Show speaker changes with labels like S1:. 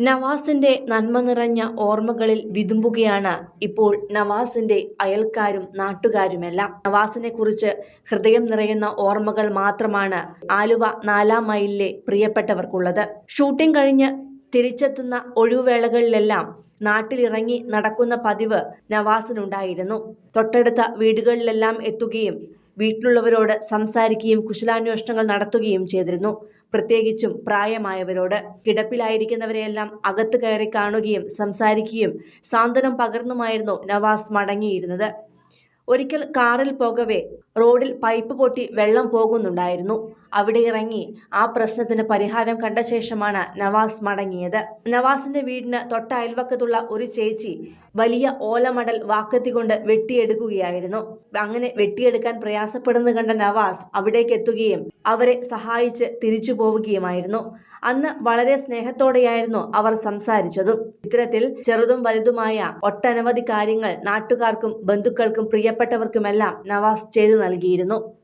S1: നവാസിന്റെ നന്മ നിറഞ്ഞ ഓർമ്മകളിൽ വിതുമ്പുകയാണ് ഇപ്പോൾ നവാസിന്റെ അയൽക്കാരും നാട്ടുകാരുമെല്ലാം. നവാസിനെ കുറിച്ച് ഹൃദയം നിറയുന്ന ഓർമ്മകൾ മാത്രമാണ് ആലുവ 4 മൈലിലെ പ്രിയപ്പെട്ടവർക്കുള്ളത്. ഷൂട്ടിംഗ് കഴിഞ്ഞ് തിരിച്ചെത്തുന്ന ഒഴിവുവേളകളിലെല്ലാം നാട്ടിലിറങ്ങി നടക്കുന്ന പതിവ് നവാസിനുണ്ടായിരുന്നു. തൊട്ടടുത്ത വീടുകളിലെല്ലാം എത്തുകയും വീട്ടിലുള്ളവരോട് സംസാരിക്കുകയും കുശലാന്വേഷണങ്ങൾ നടത്തുകയും ചെയ്തിരുന്നു. പ്രത്യേകിച്ചും പ്രായമായവരോട്. കിടപ്പിലായിരിക്കുന്നവരെയെല്ലാം അകത്ത് കയറി കാണുകയും സംസാരിക്കുകയും സാന്ത്വനം പകർന്നുമായിരുന്നു നവാസ് മടങ്ങിയിരുന്നത്. ഒരിക്കൽ കാറിൽ പോകവേ റോഡിൽ പൈപ്പ് പൊട്ടി വെള്ളം പോകുന്നുണ്ടായിരുന്നു. അവിടെ ഇറങ്ങി ആ പ്രശ്നത്തിന് പരിഹാരം കണ്ട ശേഷമാണ് നവാസ് മടങ്ങിയത്. നവാസിന്റെ വീടിന് തൊട്ട അയൽവക്കത്തുള്ള ഒരു ചേച്ചി വലിയ ഓലമടൽ വാക്കത്തി കൊണ്ട് വെട്ടിയെടുക്കുകയായിരുന്നു. അങ്ങനെ വെട്ടിയെടുക്കാൻ പ്രയാസപ്പെടുന്നത് കണ്ട നവാസ് അവിടേക്ക് എത്തുകയും അവരെ സഹായിച്ച് തിരിച്ചു പോവുകയുമായിരുന്നു. അന്ന് വളരെ സ്നേഹത്തോടെയായിരുന്നു അവർ സംസാരിച്ചതും. ഇത്തരത്തിൽ ചെറുതും വലുതുമായ ഒട്ടനവധി കാര്യങ്ങൾ നാട്ടുകാർക്കും ബന്ധുക്കൾക്കും പ്രിയപ്പെട്ടവർക്കുമെല്ലാം നവാസ് ചെയ്തു നൽകിയിരുന്നു.